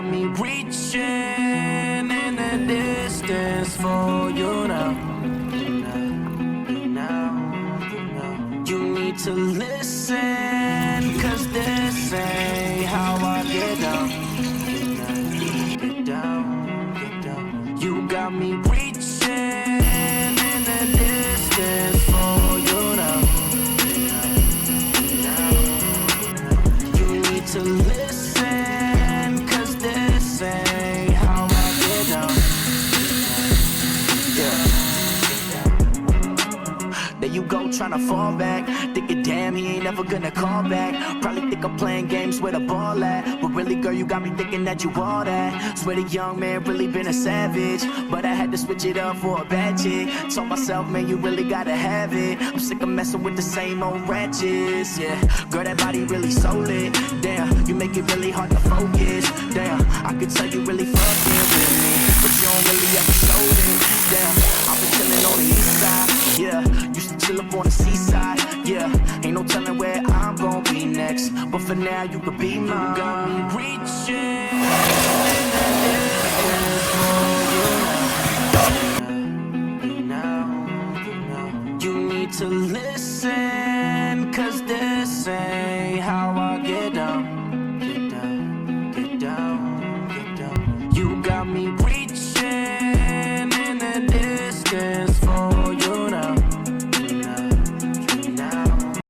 got me reaching in the distance for you now. You need to listen, cause this ain't how I get down. Get down, get down. You got me reaching in the distance for you now. You need to listen, cause this ain't how I get down. Yeah. There you go, tryna fall back. Thinking, damn, he ain't never gonna call back. Probably think I'm playing games with a ball at. But really, girl, you got me thinking that you all that. Swear the young man really been a savage. But I had to switch it up for a bad chick. Told myself, man, you really gotta have it. I'm sick of messing with the same old ratchets, yeah. Girl, that body really so lit. Damn, you make it really hard to focus. Damn, I could tell you really fucking with me, but you don't really ever show it. Damn, I've been chilling on the east side, yeah. Used to chill up on the seaside, yeah. Ain't no telling where I'm gonna be next, but for now you could be mine. You got me reaching in the distance for you now. You need to listen.